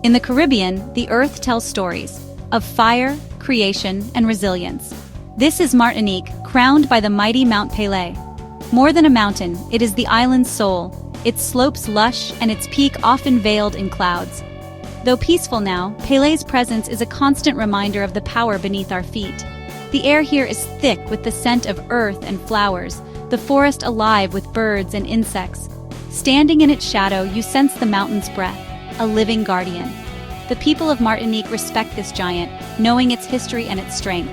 In the Caribbean, the Earth tells stories of fire, creation, and resilience. This is Martinique, crowned by the mighty Mount Pelée. More than a mountain, it is the island's soul, its slopes lush and its peak often veiled in clouds. Though peaceful now, Pelé's presence is a constant reminder of the power beneath our feet. The air here is thick with the scent of earth and flowers, the forest alive with birds and insects. Standing in its shadow, you sense the mountain's breath, a living guardian. The people of Martinique respect this giant, knowing its history and its strength.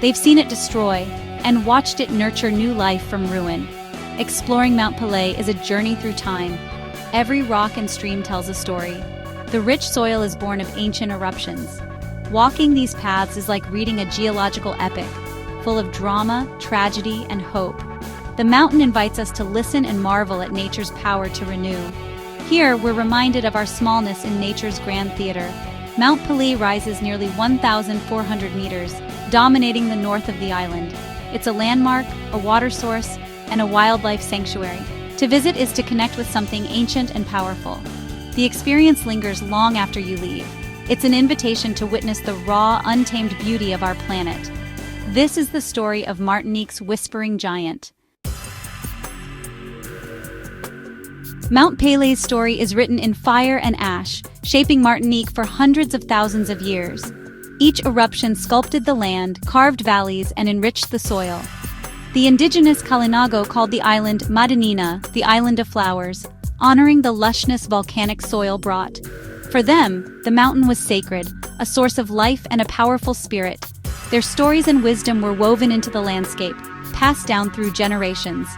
They've seen it destroy and watched it nurture new life from ruin. Exploring Mount Pelée is a journey through time. Every rock and stream tells a story. The rich soil is born of ancient eruptions. Walking these paths is like reading a geological epic, full of drama, tragedy, and hope. The mountain invites us to listen and marvel at nature's power to renew. Here, we're reminded of our smallness in nature's grand theater. Mount Pelée rises nearly 1,400 meters, dominating the north of the island. It's a landmark, a water source, and a wildlife sanctuary. To visit is to connect with something ancient and powerful. The experience lingers long after you leave. It's an invitation to witness the raw, untamed beauty of our planet. This is the story of Martinique's whispering giant. Mount Pelé's story is written in fire and ash, shaping Martinique for hundreds of thousands of years. Each eruption sculpted the land, carved valleys, and enriched the soil. The indigenous Kalinago called the island Madinina, the island of flowers, honoring the lushness volcanic soil brought. For them, the mountain was sacred, a source of life and a powerful spirit. Their stories and wisdom were woven into the landscape, passed down through generations.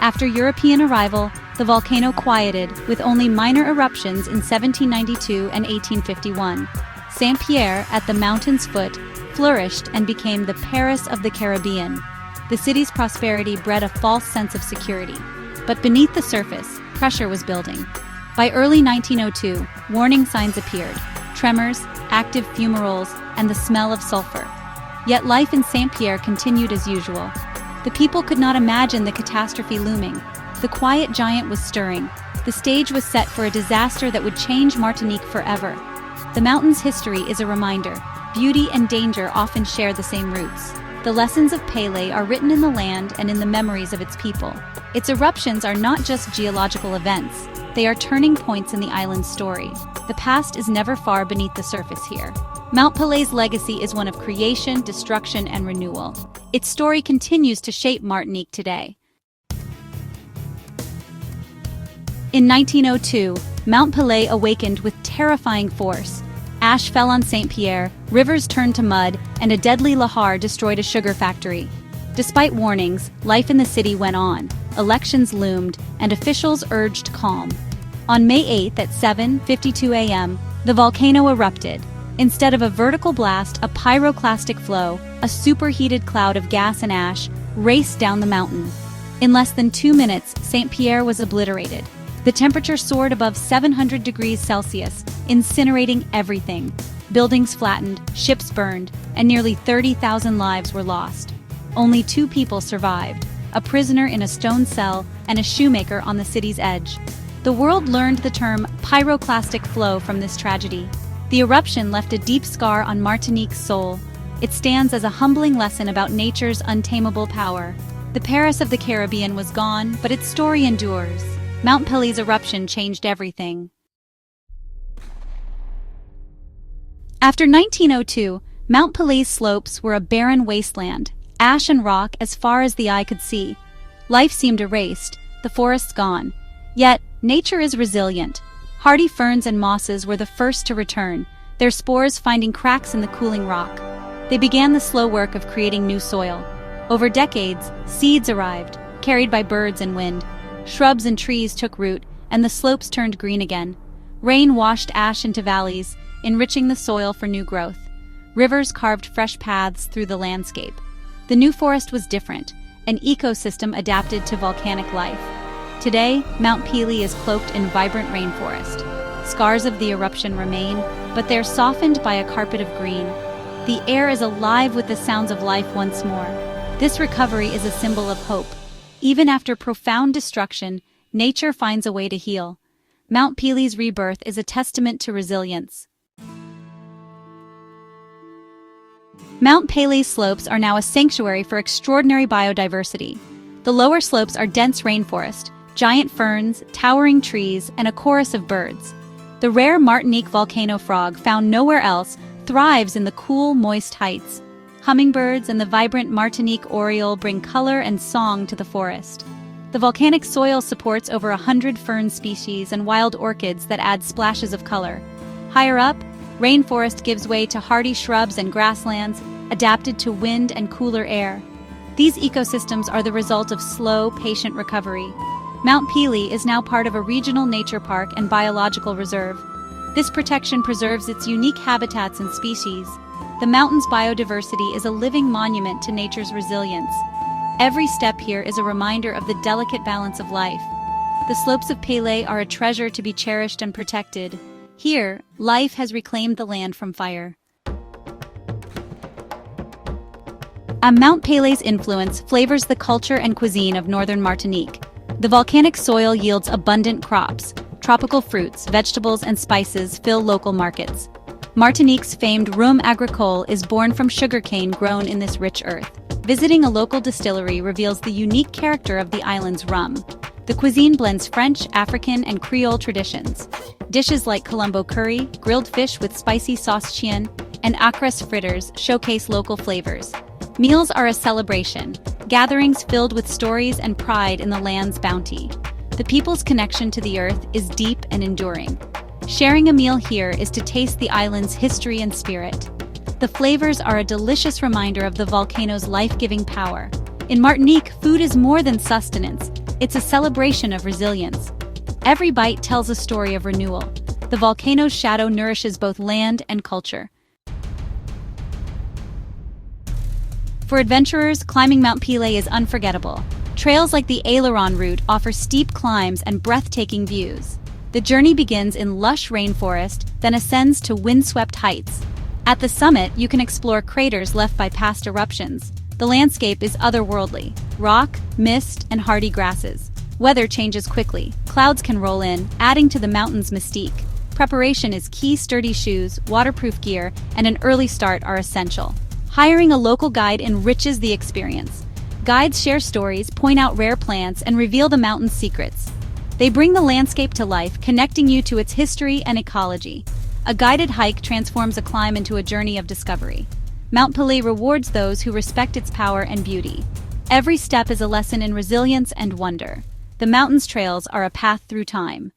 After European arrival, the volcano quieted, with only minor eruptions in 1792 and 1851. Saint-Pierre, at the mountain's foot, flourished and became the Paris of the Caribbean. The city's prosperity bred a false sense of security. But beneath the surface, pressure was building. By early 1902, warning signs appeared: tremors, active fumaroles, and the smell of sulfur. Yet life in Saint-Pierre continued as usual. The people could not imagine the catastrophe looming. The quiet giant was stirring. The stage was set for a disaster that would change Martinique forever. The mountain's history is a reminder. Beauty and danger often share the same roots. The lessons of Pelée are written in the land and in the memories of its people. Its eruptions are not just geological events. They are turning points in the island's story. The past is never far beneath the surface here. Mount Pelé's legacy is one of creation, destruction, and renewal. Its story continues to shape Martinique today. In 1902, Mount Pelée awakened with terrifying force. Ash fell on Saint-Pierre, rivers turned to mud, and a deadly lahar destroyed a sugar factory. Despite warnings, life in the city went on. Elections loomed, and officials urged calm. On May 8 at 7:52 a.m., the volcano erupted. Instead of a vertical blast, a pyroclastic flow, a superheated cloud of gas and ash, raced down the mountain. In less than 2 minutes, Saint-Pierre was obliterated. The temperature soared above 700 degrees Celsius, incinerating everything. Buildings flattened, ships burned, and nearly 30,000 lives were lost. Only 2 people survived: a prisoner in a stone cell and a shoemaker on the city's edge. The world learned the term pyroclastic flow from this tragedy. The eruption left a deep scar on Martinique's soul. It stands as a humbling lesson about nature's untamable power. The Paris of the Caribbean was gone, but its story endures. Mount Pelé's eruption changed everything. After 1902, Mount Pelé's slopes were a barren wasteland, ash and rock as far as the eye could see. Life seemed erased, the forests gone. Yet, nature is resilient. Hardy ferns and mosses were the first to return, their spores finding cracks in the cooling rock. They began the slow work of creating new soil. Over decades, seeds arrived, carried by birds and wind. Shrubs and trees took root, and the slopes turned green again. Rain washed ash into valleys, enriching the soil for new growth. Rivers carved fresh paths through the landscape. The new forest was different, an ecosystem adapted to volcanic life. Today, Mount Pelée is cloaked in vibrant rainforest. Scars of the eruption remain, but they're softened by a carpet of green. The air is alive with the sounds of life once more. This recovery is a symbol of hope. Even after profound destruction, nature finds a way to heal. Mount Pelé's rebirth is a testament to resilience. Mount Pelée slopes are now a sanctuary for extraordinary biodiversity. The lower slopes are dense rainforest, giant ferns, towering trees, and a chorus of birds. The rare Martinique volcano frog, found nowhere else, thrives in the cool, moist heights. Hummingbirds and the vibrant Martinique oriole bring color and song to the forest. The volcanic soil supports over 100 fern species and wild orchids that add splashes of color. Higher up, rainforest gives way to hardy shrubs and grasslands, adapted to wind and cooler air. These ecosystems are the result of slow, patient recovery. Mount Pelée is now part of a regional nature park and biological reserve. This protection preserves its unique habitats and species. The mountain's biodiversity is a living monument to nature's resilience. Every step here is a reminder of the delicate balance of life. The slopes of Pelée are a treasure to be cherished and protected. Here, life has reclaimed the land from fire. Mount Pelée's influence flavors the culture and cuisine of northern Martinique. The volcanic soil yields abundant crops. Tropical fruits, vegetables, and spices fill local markets. Martinique's famed rhum agricole is born from sugarcane grown in this rich earth. Visiting a local distillery reveals the unique character of the island's rum. The cuisine blends French, African, and Creole traditions. Dishes like Colombo curry, grilled fish with spicy sauce chien, and acres fritters showcase local flavors. Meals are a celebration, gatherings filled with stories and pride in the land's bounty. The people's connection to the earth is deep and enduring. Sharing a meal here is to taste the island's history and spirit. The flavors are a delicious reminder of the volcano's life-giving power. In Martinique, food is more than sustenance. It's a celebration of resilience. Every bite tells a story of renewal. The volcano's shadow nourishes both land and culture. For adventurers, climbing Mount Pelée is unforgettable. Trails like the Aileron route offer steep climbs and breathtaking views. The journey begins in lush rainforest, then ascends to windswept heights. At the summit, you can explore craters left by past eruptions. The landscape is otherworldly: rock, mist, and hardy grasses. Weather changes quickly. Clouds can roll in, adding to the mountain's mystique. Preparation is key. Sturdy shoes, waterproof gear, and an early start are essential. Hiring a local guide enriches the experience. Guides share stories, point out rare plants, and reveal the mountain's secrets. They bring the landscape to life, connecting you to its history and ecology. A guided hike transforms a climb into a journey of discovery. Mount Pelée rewards those who respect its power and beauty. Every step is a lesson in resilience and wonder. The mountain's trails are a path through time.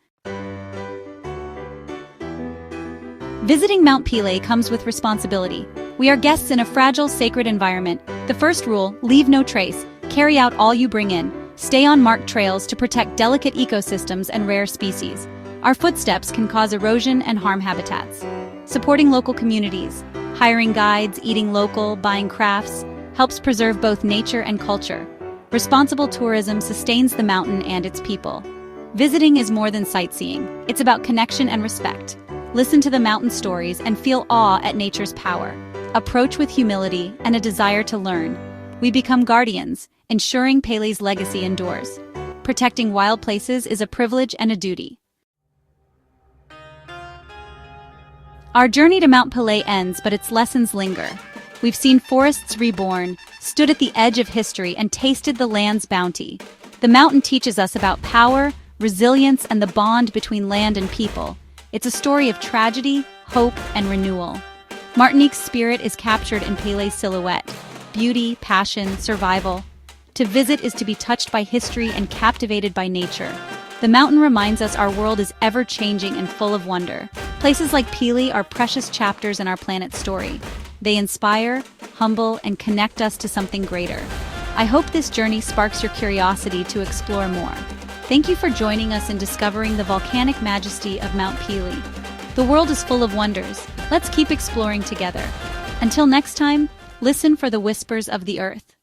Visiting Mount Pelée comes with responsibility. We are guests in a fragile, sacred environment. The first rule: leave no trace. Carry out all you bring in. Stay on marked trails to protect delicate ecosystems and rare species. Our footsteps can cause erosion and harm habitats. Supporting local communities, hiring guides, eating local, buying crafts, helps preserve both nature and culture. Responsible tourism sustains the mountain and its people. Visiting is more than sightseeing. It's about connection and respect. Listen to the mountain stories and feel awe at nature's power. Approach with humility and a desire to learn. We become guardians, ensuring Pelée's legacy endures. Protecting wild places is a privilege and a duty. Our journey to Mount Pelée ends, but its lessons linger. We've seen forests reborn, stood at the edge of history, and tasted the land's bounty. The mountain teaches us about power, resilience, and the bond between land and people. It's a story of tragedy, hope, and renewal. Martinique's spirit is captured in Pelée's silhouette: beauty, passion, survival. To visit is to be touched by history and captivated by nature. The mountain reminds us our world is ever-changing and full of wonder. Places like Pelée are precious chapters in our planet's story. They inspire, humble, and connect us to something greater. I hope this journey sparks your curiosity to explore more. Thank you for joining us in discovering the volcanic majesty of Mount Pelée. The world is full of wonders. Let's keep exploring together. Until next time, listen for the whispers of the earth.